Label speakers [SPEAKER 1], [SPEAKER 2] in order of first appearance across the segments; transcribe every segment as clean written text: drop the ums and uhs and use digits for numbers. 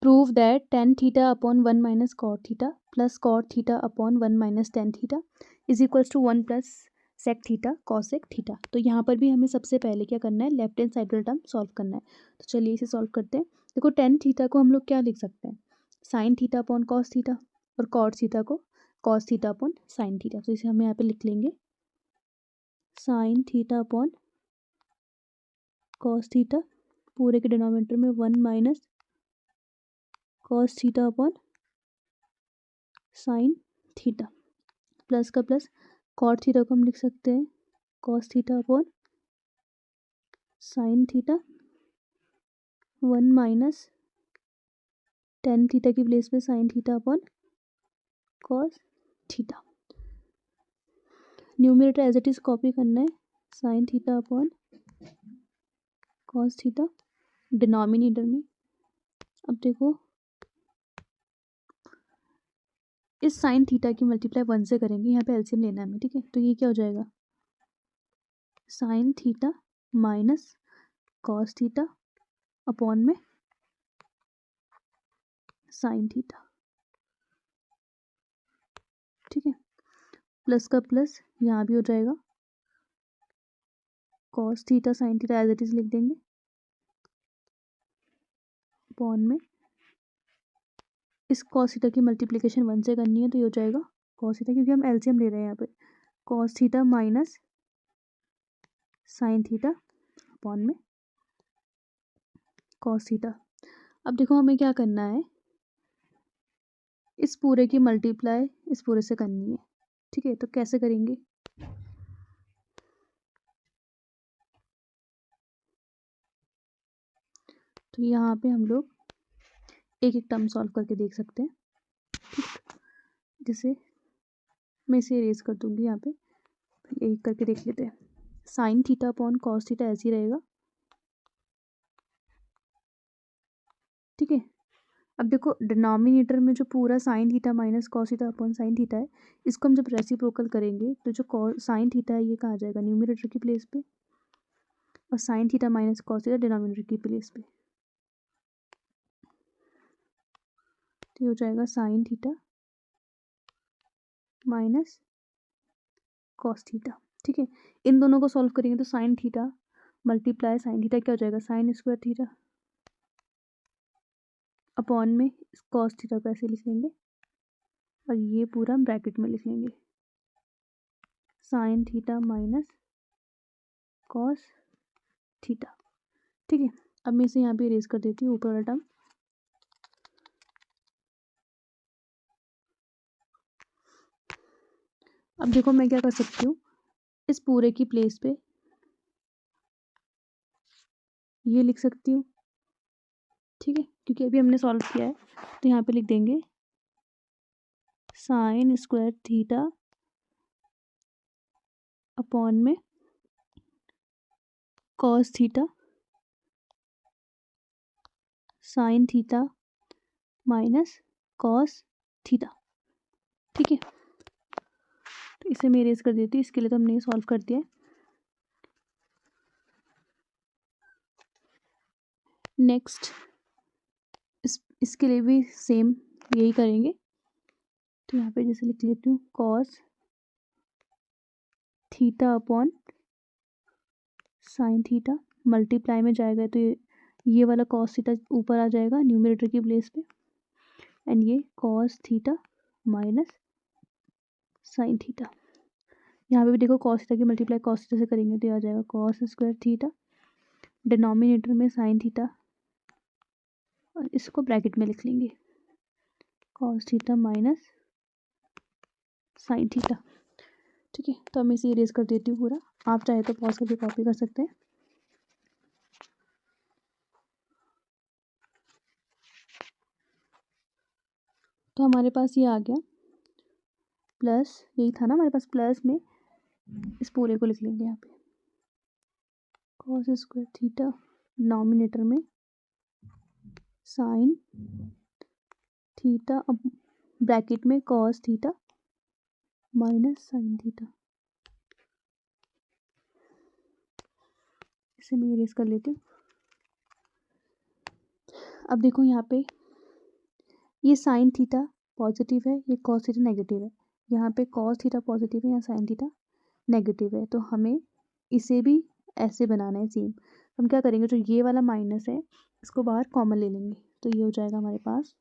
[SPEAKER 1] Prove that tan theta upon 1 minus cot theta plus cot theta upon 1 minus tan theta is equals to 1 plus sec theta cosec theta. तो यहाँ पर भी हमें सबसे पहले क्या करना है, लेफ्ट हैंड साइड वाला टर्म सॉल्व करना है। तो चलिए इसे सॉल्व करते हैं। देखो tan थीटा को हम लोग क्या लिख सकते हैं, sine theta upon cos theta, और कॉट थीटा को cos theta upon sine theta. तो इसे हम यहाँ पे लिख लेंगे sine theta upon cos theta, पूरे के डिनोमिनेटर में 1 minus cos theta upon sine theta, plus का प्लस कॉट थीटा को हम लिख सकते हैं cos theta upon sine theta, 1 minus tan theta की प्लेस पे sine theta upon cos theta. Numerator as it is copy करना है, sine theta upon cos theta denominator में। अब देखो इस साइन थीटा की मल्टीप्लाई 1 से करेंगे, यहाँ पे एलसीएम लेना है हमें, ठीक है। तो ये क्या हो जाएगा, sine theta minus cos theta upon में साइन थीटा, ठीक है। प्लस का प्लस यहाँ भी हो जाएगा, cos theta sine theta as it is लिख देंगे अपॉन में इस कॉस थीटा की मल्टीप्लिकेशन 1 से करनी है, तो ये हो जाएगा कॉस थीटा, क्योंकि हम एलसीएम ले रहे हैं यहाँ पे, cos theta minus sign theta upon में कॉस थीटा। अब देखो हमें क्या करना है, इस पूरे की मल्टीप्लाई इस पूरे से करनी है, ठीक है। तो कैसे करेंगे, तो यहाँ पे हम लोग एक एक टर्म सॉल्व करके देख सकते हैं, ठीक। जैसे मैं इसे इरेज कर दूंगी यहाँ पे, एक करके देख लेते हैं। Sine theta upon cos theta ऐसे ही रहेगा, ठीक है। अब देखो डिनोमिनेटर में जो पूरा sign theta minus cos theta upon sine theta है, इसको हम जब रेसिप्रोकल करेंगे तो जो साइन थीटा है ये कहाँ आ जाएगा, न्यूमरेटर की प्लेस पे, और sign theta minus cos theta denominator की प्लेस पे। तो हो जाएगा sine theta minus cos theta, ठीक है। इन दोनों को सॉल्व करेंगे तो sine theta multiply sine theta क्या हो जाएगा, साइन स्क्वायर थीटा अपॉन में कॉस थीटा को ऐसे लिख लेंगे, और ये पूरा ब्रैकेट में लिख लेंगे sine theta minus cos theta, ठीक है। अब मैं इसे यहाँ पे इरेज कर देती हूँ ऊपर वाला टर्म। अब देखो मैं क्या कर सकती हूँ, इस पूरे की प्लेस पे ये लिख सकती हूँ, ठीक है, क्योंकि अभी हमने सॉल्व किया है। तो यहाँ पे लिख देंगे साइन स्क्वायर थीटा अपॉन में cos theta sine theta minus cos theta, ठीक है। तो इसे मैं इरेज कर देती हूँ, इसके लिए तो हमने सॉल्व कर दिया है। नेक्स्ट इसके लिए भी सेम यही करेंगे। तो यहाँ पे जैसे लिख लेती हूँ cos theta upon sine theta, multiply में जाएगा तो ये वाला कॉस थीटा ऊपर आ जाएगा न्यूमरेटर की प्लेस पे, एंड ये cos theta minus sine theta. यहाँ पे भी देखो कॉस थीटा की मल्टीप्लाई कॉस थीटा से करेंगे तो ये आ जाएगा कॉस स्क्वायर थीटा, डिनोमिनेटर में साइन थीटा, और इसको ब्रैकेट में लिख लेंगे cos theta minus sign theta, ठीक है। तो मैं इसे इरेज कर देती हूँ पूरा, आप चाहे तो पॉज करके कॉपी कर सकते हैं। तो हमारे पास ये आ गया, प्लस यही था ना हमारे पास, प्लस में इस पूरे को लिख लेंगे यहाँ पे कॉस स्क्वायर थीटा, डिनोमिनेटर में साइन थीटा, अब ब्रैकेट में cos theta minus sine theta. इसे मैं इरेज कर लेती हूँ। अब देखो यहाँ पे ये साइन थीटा पॉजिटिव है, ये कॉस थीटा नेगेटिव है। यहाँ पे कॉस थीटा पॉजिटिव है, यहाँ साइन थीटा नेगेटिव है। तो हमें इसे भी ऐसे बनाना है सेम। हम क्या करेंगे, जो ये वाला माइनस है इसको बाहर कॉमन ले लेंगे, तो ये हो जाएगा हमारे पास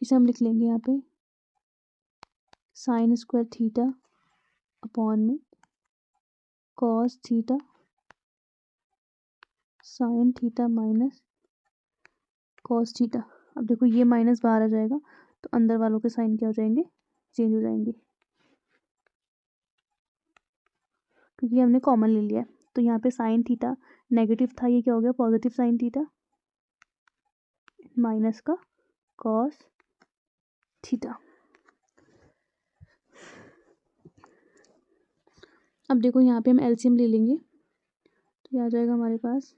[SPEAKER 1] इसे हम लिख लेंगे यहाँ पे साइन स्क्वायर थीटा अपॉन में cos theta sine theta minus cos theta. अब देखो ये माइनस बाहर आ जाएगा तो अंदर वालों के साइन क्या हो जाएंगे, चेंज हो जाएंगे, क्योंकि हमने कॉमन ले लिया है। तो यहाँ पे साइन थीटा नेगेटिव था, ये क्या हो गया पॉजिटिव साइन थीटा माइनस का कॉस थीटा। अब देखो यहाँ पे हम एलसीएम ले लेंगे, तो ये आ जाएगा हमारे पास,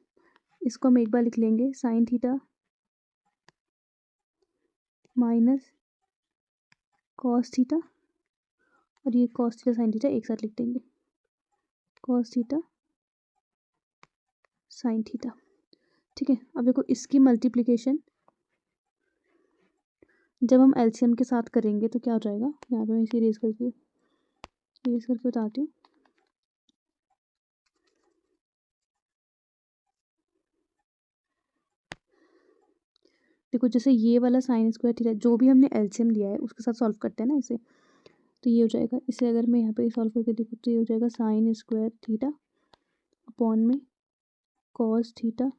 [SPEAKER 1] इसको हम एक बार लिख लेंगे sine theta minus cos theta, और ये कॉस थीटा साइन थीटा एक साथ लिख देंगे, कॉस थीटा साइन थीटा। ठीक है, अब देखो इसकी मल्टीप्लिकेशन जब हम एलसीएम के साथ करेंगे तो क्या हो जाएगा, यहाँ पे मैं इसे इरेज करके बताती हूँ। देखो जैसे ये वाला साइन स्क्वायर थीटा जो भी हमने एलसीएम लिया है उसके साथ सॉल्व करते हैं ना इसे, तो ये हो जाएगा, इसे अगर मैं यहाँ पे सॉल्व करके देखूँ तो ये हो जाएगा साइन स्क्वायर थीटा अपॉन में कॉस थीटा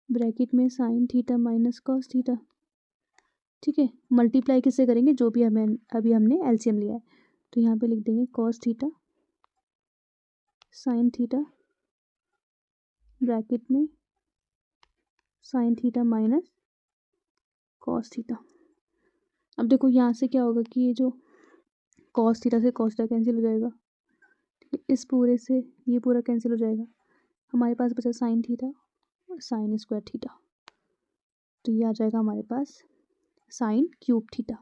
[SPEAKER 1] ब्रैकेट में sine theta minus cos theta. ठीक है, मल्टीप्लाई किससे करेंगे, जो भी हमें अभी हमने एलसीएम लिया है, तो यहाँ पे लिख देंगे cos theta sine theta bracket में sine theta minus cos theta. अब देखो यहाँ से क्या होगा कि ये जो कॉस थीटा से कॉस थीटा कैंसिल हो जाएगा, ठीक है, इस पूरे से ये पूरा कैंसिल हो जाएगा, हमारे पास बचा साइन थीटा और साइन स्क्वायर थीटा, तो ये आ जाएगा हमारे पास साइन क्यूब थीटा।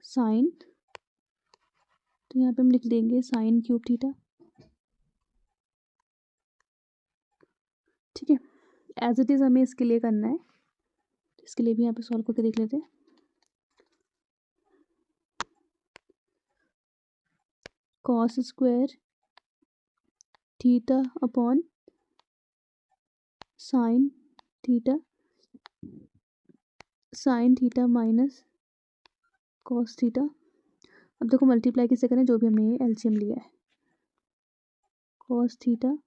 [SPEAKER 1] साइन, तो यहाँ पे हम लिख देंगे साइन क्यूब थीटा। ठीक है, एज इट इज़ हमें इसके लिए करना है, इसके लिए भी यहाँ पे सॉल्व करके देख लेते हैं। Cos square theta upon sine theta minus cos theta. अब देखो मल्टीप्लाई किससे करें, जो भी हमने एलसीएम लिया है, cos theta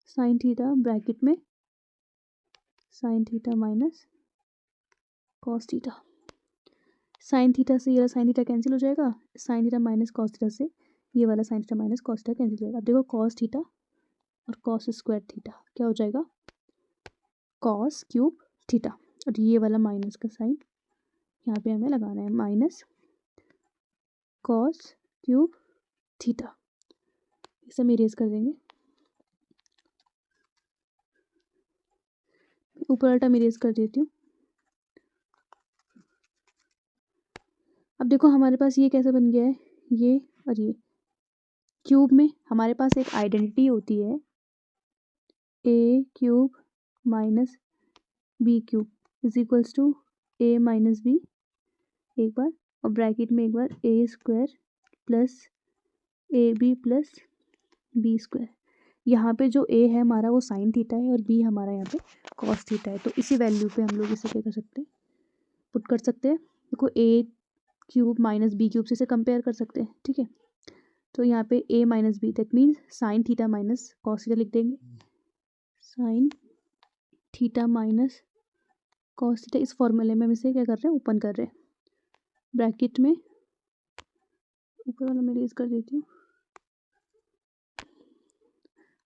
[SPEAKER 1] sine theta bracket में sine theta minus cos theta. Sine theta से ये वाला साइन थीटा कैंसिल हो जाएगा, sine theta minus cos theta से ये वाला sine theta minus cos theta cancel हो जाएगा। अब देखो कॉस थीटा और कॉस स्क्वायर थीटा क्या हो जाएगा, कॉस क्यूब थीटा, और ये वाला माइनस का साइन यहाँ पे हमें लगाना है, माइनस कॉस क्यूब थीटा। इसे हम इरेज कर देंगे, ऊपर वाला टर्म इरेज कर देती हूँ। अब देखो हमारे पास ये कैसे बन गया है, ये और ये क्यूब में हमारे पास एक आइडेंटिटी होती है A cube minus B cube is equals to A minus B एक बार, और ब्रैकेट में एक बार A square plus A B plus B square. यहाँ पे जो ए है हमारा वो साइन थीटा है और बी हमारा यहाँ पे कॉस थीटा है, तो इसी वैल्यू पे हम लोग इसे क्या कर सकते हैं, पुट कर सकते हैं। देखो ए क्यूब माइनस बी क्यूब से इसे कंपेयर कर सकते हैं। ठीक है, तो यहाँ पे A minus B that means sine theta minus cos theta लिख देंगे, sine theta minus cos theta. इस फॉर्मूले में हम इसे क्या कर रहे हैं, ओपन कर रहे हैं, ब्रैकेट में ऊपर वाला मैं रेज कर देती हूँ।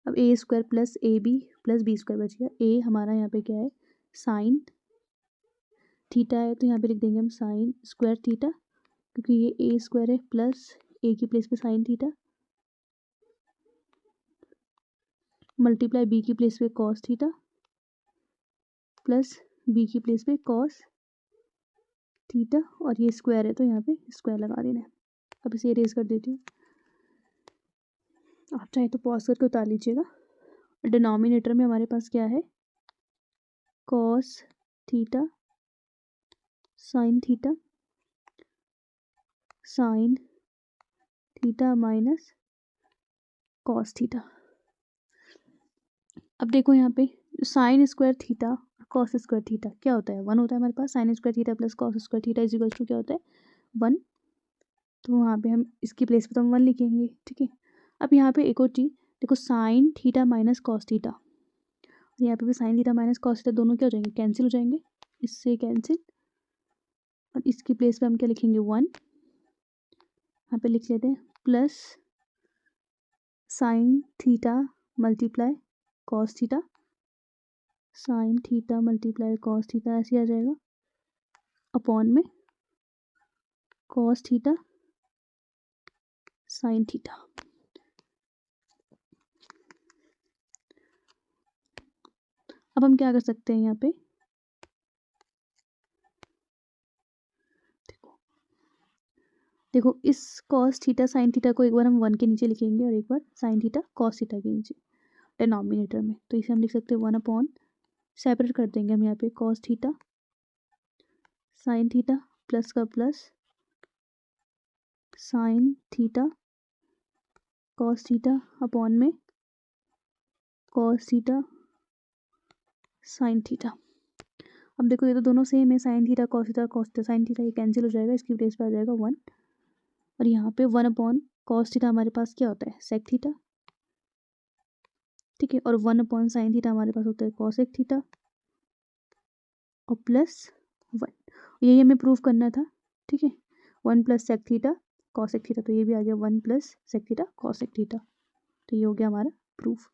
[SPEAKER 1] अब A square plus A B plus B square बच गया, ए हमारा यहाँ पे क्या है साइन थीटा है, तो यहाँ पे लिख देंगे हम साइन स्क्वायर थीटा, क्योंकि ये ए स्क्वायर है प्लस ए की प्लेस पे साइन थीटा मल्टीप्लाई बी की प्लेस पे कॉस थीटा प्लस बी की प्लेस पे कॉस थीटा और ये स्क्वायर है तो यहाँ पे स्क्वायर लगा देना है। अब इसे इरेज कर देती हूँ। आप चाहे तो पॉज करके उतार लीजिएगा। डिनोमिनेटर में हमारे पास क्या है, cos theta sine theta sine theta minus cos theta. अब देखो यहाँ पे साइन स्क्वायर थीटा और कॉस स्क्वायर थीटा क्या होता है, 1 होता है हमारे पास। Sine square theta plus cos square theta is equal to क्या होता है, 1। तो वहाँ पे हम इसकी प्लेस पे तो हम 1 लिखेंगे, ठीक है। अब यहाँ पे एक और चीज़ देखो, sign theta minus cos theta, यहाँ पे भी sign theta minus cos theta दोनों क्या हो जाएंगे, कैंसिल हो जाएंगे, इससे कैंसिल। और इसकी प्लेस पे हम क्या लिखेंगे, 1। यहाँ पे लिख लेते हैं plus sine theta multiply cos theta, sine theta multiply cos theta ऐसे आ जाएगा, अपॉन में कॉस थीटा साइन थीटा। अब हम क्या कर सकते हैं यहाँ पे, देखो इस कॉस थीटा साइन थीटा को एक बार हम 1 के नीचे लिखेंगे और एक बार साइन थीटा कॉस थीटा के नीचे डिनोमिनेटर में। तो इसे हम लिख सकते हैं 1 अपॉन, सेपरेट कर देंगे हम यहाँ पे, cos theta sine theta plus का plus sine theta cos theta upon में कॉस थीटा साइन थीटा। अब देखो ये तो दोनों सेम है, sine theta cos theta sine theta, ये कैंसिल हो जाएगा, इसकी प्लेस पे आ जाएगा 1। और यहाँ पे 1 अपॉन कॉस थीटा हमारे पास क्या होता है, सेक थीटा, ठीक है। और 1 अपॉन साइन थीटा हमारे पास होता है कॉसेक थीटा और प्लस 1। यही हमें प्रूव करना था, ठीक है। 1 plus sec theta cosec theta, तो ये भी आ गया 1 plus sec theta cosec theta. तो ये हो गया हमारा प्रूफ।